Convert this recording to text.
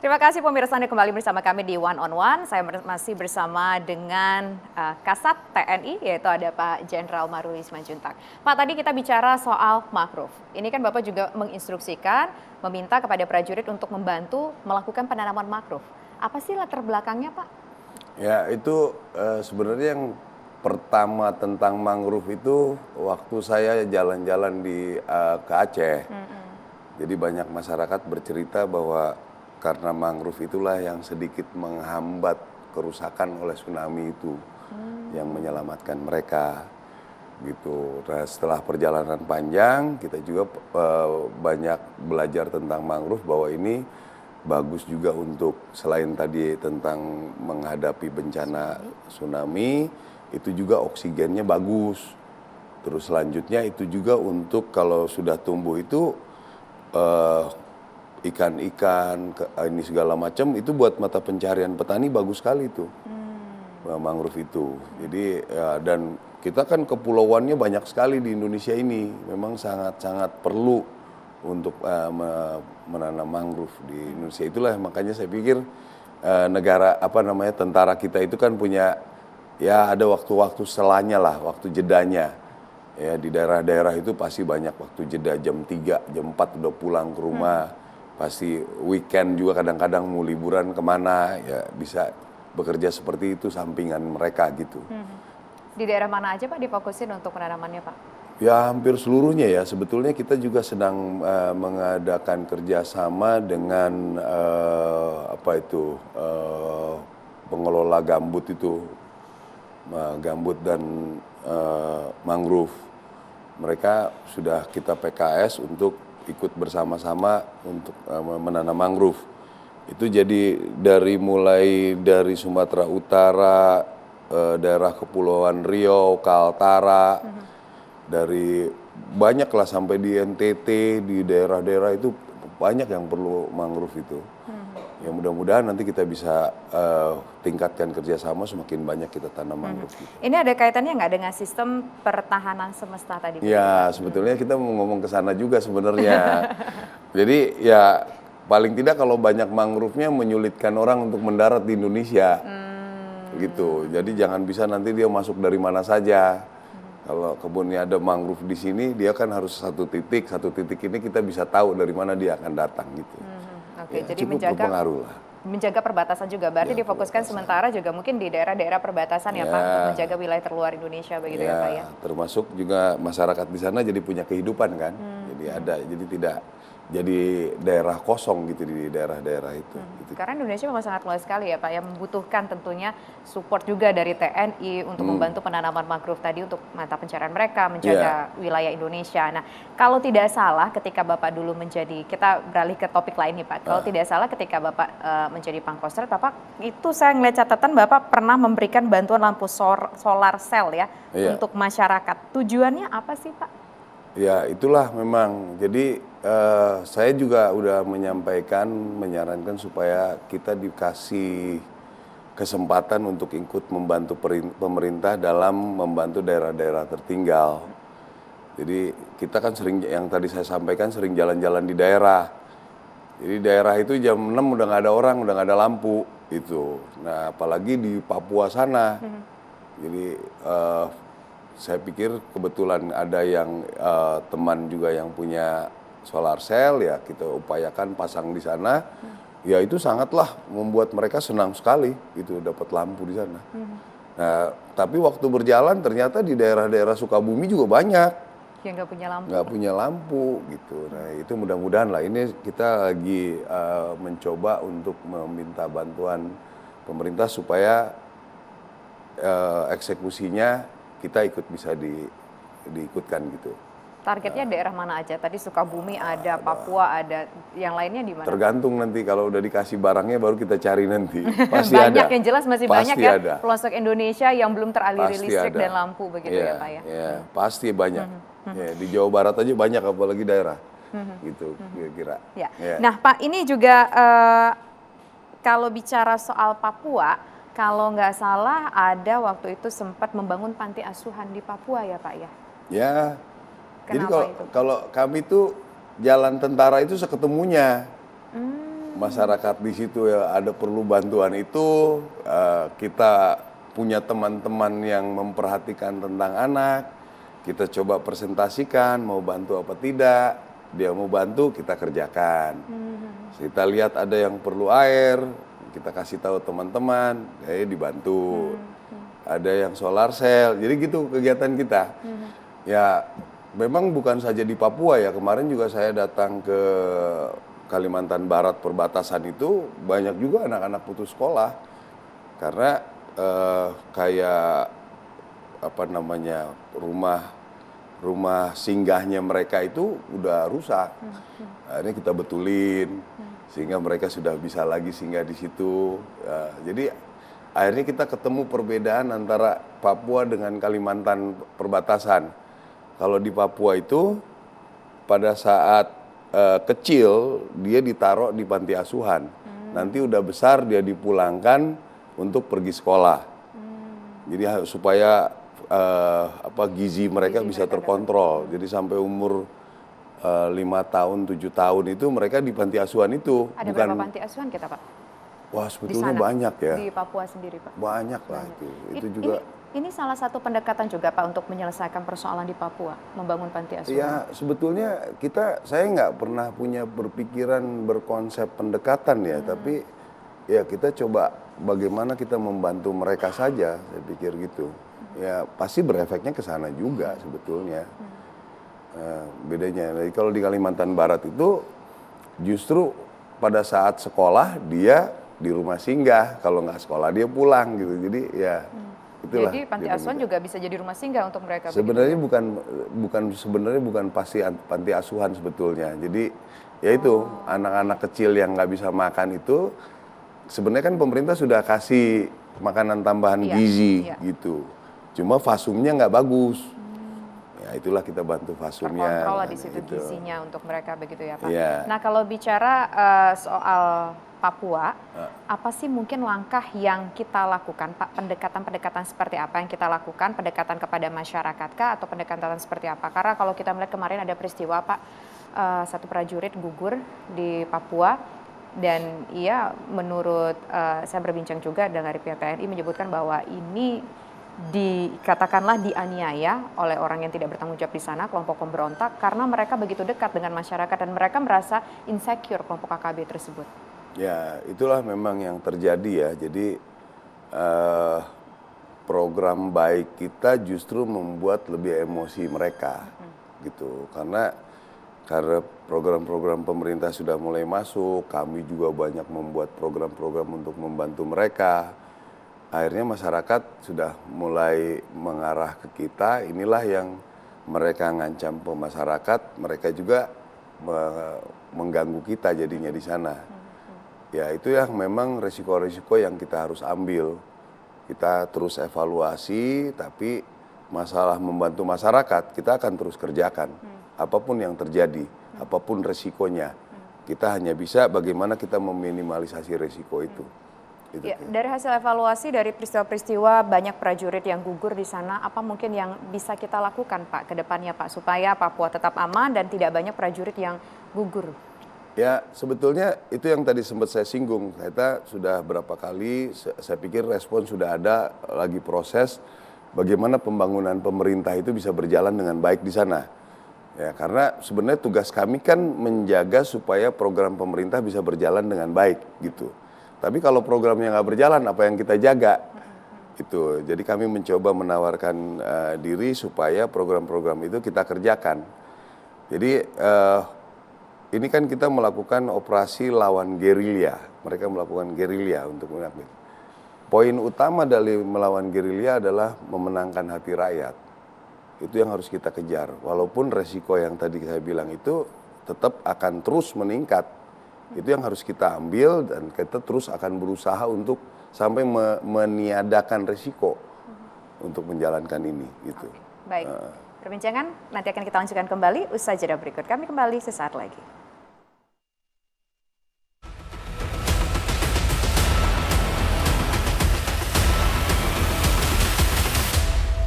Terima kasih pemirsa Anda kembali bersama kami di One on One. Saya masih bersama dengan Kasat TNI, yaitu ada Pak Jenderal Maruli Simanjuntak. Pak, tadi kita bicara soal mangrove. Ini kan Bapak juga menginstruksikan, meminta kepada prajurit untuk membantu melakukan penanaman mangrove. Apa sih latar belakangnya, Pak? Ya, itu sebenarnya yang pertama tentang mangrove itu waktu saya jalan-jalan ke Aceh. Jadi banyak masyarakat bercerita bahwa karena mangrove itulah yang sedikit menghambat kerusakan oleh tsunami itu, yang menyelamatkan mereka gitu. Nah, setelah perjalanan panjang kita juga banyak belajar tentang mangrove, bahwa ini bagus juga untuk selain tadi tentang menghadapi bencana tsunami, itu juga oksigennya bagus. Terus selanjutnya itu juga untuk kalau sudah tumbuh itu ikan-ikan, ini segala macam, itu buat mata pencarian petani bagus sekali tuh, mangrove itu. Jadi ya, dan kita kan kepulauannya banyak sekali di Indonesia ini, memang sangat-sangat perlu untuk menanam mangrove di Indonesia. Itulah makanya saya pikir tentara kita itu kan punya, ya ada waktu-waktu selanya lah, waktu jedanya. Ya di daerah-daerah itu pasti banyak waktu jeda, jam 3, jam 4 udah pulang ke rumah. Pasti weekend juga kadang-kadang mau liburan kemana, ya bisa bekerja seperti itu sampingan mereka gitu. Di daerah mana aja Pak difokusin untuk penanamannya Pak? Ya hampir seluruhnya ya. Sebetulnya kita juga sedang mengadakan kerjasama dengan pengelola gambut itu, gambut dan mangrove. Mereka sudah kita PKS untuk ikut bersama-sama untuk menanam mangrove. Itu jadi mulai dari Sumatera Utara, daerah Kepulauan Riau, Kaltara, dari banyak lah sampai di NTT, di daerah-daerah itu banyak yang perlu mangrove itu. Ya mudah-mudahan nanti kita bisa tingkatkan kerjasama, semakin banyak kita tanam mangrove. Gitu. Ini ada kaitannya nggak dengan sistem pertahanan semesta tadi? Ya sebetulnya kita mau ngomong ke sana juga sebenarnya. Jadi ya paling tidak kalau banyak mangrove-nya menyulitkan orang untuk mendarat di Indonesia. Gitu. Jadi jangan bisa nanti dia masuk dari mana saja. Kalau kebunnya ada mangrove di sini, dia kan harus satu titik ini kita bisa tahu dari mana dia akan datang gitu. Oke, ya, jadi cukup berpengaruh lah. Menjaga perbatasan juga, berarti ya, difokuskan sementara juga mungkin di daerah-daerah perbatasan ya Pak, untuk menjaga wilayah terluar Indonesia begitu ya Pak ya. Termasuk juga masyarakat di sana jadi punya kehidupan kan, jadi tidak jadi daerah kosong gitu di daerah-daerah itu. Gitu. Karena Indonesia memang sangat luas sekali ya Pak, yang membutuhkan tentunya support juga dari TNI untuk membantu penanaman mangrove tadi untuk mata pencarian mereka, menjaga wilayah Indonesia. Nah, kalau tidak salah ketika Bapak dulu kita beralih ke topik lain nih Pak, kalau tidak salah ketika Bapak menjadi Pangkostrat, Bapak itu saya ngeliat catatan Bapak pernah memberikan bantuan lampu solar cell ya untuk masyarakat. Tujuannya apa sih Pak? Ya itulah memang, jadi saya juga udah menyarankan supaya kita dikasih kesempatan untuk ikut membantu pemerintah dalam membantu daerah-daerah tertinggal. Jadi kita kan sering, yang tadi saya sampaikan, sering jalan-jalan di daerah. Jadi daerah itu jam 6 udah nggak ada orang, udah nggak ada lampu itu. Nah apalagi di Papua sana. Jadi saya pikir kebetulan ada yang teman juga yang punya solar cell, ya kita upayakan pasang di sana. Ya itu sangatlah membuat mereka senang sekali itu dapat lampu di sana. Nah tapi waktu berjalan ternyata di daerah-daerah Sukabumi juga banyak yang nggak punya lampu gitu. Nah itu mudah-mudahan lah, ini kita lagi mencoba untuk meminta bantuan pemerintah supaya eksekusinya kita bisa diikutkan gitu. Targetnya daerah mana aja? Tadi Sukabumi ada, Papua ada, yang lainnya di mana? Tergantung nanti kalau udah dikasih barangnya baru kita cari nanti. Pasti banyak ada. Yang jelas masih pasti banyak ya ada. Pelosok Indonesia yang belum teraliri Pasti listrik ada. dan lampu begitu ya Pak ya? Iya, pasti banyak. Ya, di Jawa Barat aja banyak, apalagi daerah. Gitu kira-kira. Ya. Nah Pak, ini juga kalau bicara soal Papua, kalau nggak salah ada waktu itu sempat membangun panti asuhan di Papua ya Pak ya? Ya, Kenapa jadi kalau kami tuh jalan tentara itu seketemunya. masyarakat di situ ya ada perlu bantuan itu, kita punya teman-teman yang memperhatikan tentang anak, kita coba presentasikan mau bantu apa tidak, dia mau bantu kita kerjakan. Kita lihat ada yang perlu air, kita kasih tahu teman-teman, dibantu. Ada yang solar cell, jadi gitu kegiatan kita. Ya memang bukan saja di Papua ya, kemarin juga saya datang ke Kalimantan Barat perbatasan itu banyak juga anak-anak putus sekolah karena kayak apa namanya rumah singgahnya mereka itu udah rusak. Akhirnya kita betulin sehingga mereka sudah bisa lagi singgah di situ. Jadi akhirnya kita ketemu perbedaan antara Papua dengan Kalimantan perbatasan. Kalau di Papua itu pada saat kecil dia ditaruh di panti asuhan. Nanti udah besar dia dipulangkan untuk pergi sekolah. Jadi supaya gizi mereka bisa terkontrol. Jadi sampai umur 5 tahun, 7 tahun itu mereka di panti asuhan itu. Ada berapa panti asuhan kita, Pak? Wah, sebetulnya banyak ya. Di Papua sendiri, Pak? Banyak lah itu. Itu juga. Ini salah satu pendekatan juga, Pak, untuk menyelesaikan persoalan di Papua, membangun panti asuhan. Ya, sebetulnya saya nggak pernah punya berpikiran berkonsep pendekatan ya, tapi ya kita coba bagaimana kita membantu mereka saja, saya pikir gitu. Ya, pasti berefeknya ke sana juga sebetulnya. Bedanya, jadi kalau di Kalimantan Barat itu justru pada saat sekolah dia di rumah singgah, kalau nggak sekolah dia pulang gitu. Jadi ya itulah. Jadi panti asuhan juga bisa jadi rumah singgah untuk mereka. Sebenarnya bukan pasti panti asuhan sebetulnya. Jadi ya itu anak-anak kecil yang nggak bisa makan itu sebenarnya kan pemerintah sudah kasih makanan tambahan gizi gitu. Cuma fasumnya nggak bagus. Ya itulah kita bantu fasumnya. Terkontrol di situ gitu. Gizinya untuk mereka begitu ya Pak. Ya. Nah kalau bicara soal Papua, apa sih mungkin langkah yang kita lakukan Pak? Pendekatan-pendekatan seperti apa yang kita lakukan? Pendekatan kepada masyarakat kah atau pendekatan seperti apa? Karena kalau kita melihat kemarin ada peristiwa Pak, satu prajurit gugur di Papua. Dan ia menurut saya berbincang juga dengan pihak TNI menyebutkan bahwa ini dikatakanlah dianiaya oleh orang yang tidak bertanggung jawab di sana, kelompok pemberontak, karena mereka begitu dekat dengan masyarakat dan mereka merasa insecure kelompok KKB tersebut. Ya, itulah memang yang terjadi ya. Jadi program baik kita justru membuat lebih emosi mereka, gitu. Karena program-program pemerintah sudah mulai masuk, kami juga banyak membuat program-program untuk membantu mereka. Akhirnya masyarakat sudah mulai mengarah ke kita, inilah yang mereka ngancam ke masyarakat, mereka juga mengganggu kita jadinya di sana. Ya itu yang memang resiko-resiko yang kita harus ambil. Kita terus evaluasi, tapi masalah membantu masyarakat kita akan terus kerjakan. Apapun yang terjadi, apapun resikonya, kita hanya bisa bagaimana kita meminimalisasi resiko itu. Ya, dari hasil evaluasi dari peristiwa-peristiwa banyak prajurit yang gugur di sana, apa mungkin yang bisa kita lakukan Pak ke depannya Pak supaya Papua tetap aman dan tidak banyak prajurit yang gugur? Ya sebetulnya itu yang tadi sempat saya singgung, kita sudah berapa kali, saya pikir respon sudah ada, lagi proses bagaimana pembangunan pemerintah itu bisa berjalan dengan baik di sana. Ya karena sebenarnya tugas kami kan menjaga supaya program pemerintah bisa berjalan dengan baik gitu. Tapi kalau programnya nggak berjalan, apa yang kita jaga? Itu. Jadi kami mencoba menawarkan diri supaya program-program itu kita kerjakan. Jadi ini kan kita melakukan operasi lawan gerilya. Mereka melakukan gerilya untuk mengambil. Poin utama dari melawan gerilya adalah memenangkan hati rakyat. Itu yang harus kita kejar. Walaupun resiko yang tadi saya bilang itu tetap akan terus meningkat. Itu yang harus kita ambil dan kita terus akan berusaha untuk sampai meniadakan risiko untuk menjalankan ini. Gitu. Baik, perbincangan nanti akan kita lanjutkan kembali usai jeda berikut. Kami kembali sesaat lagi.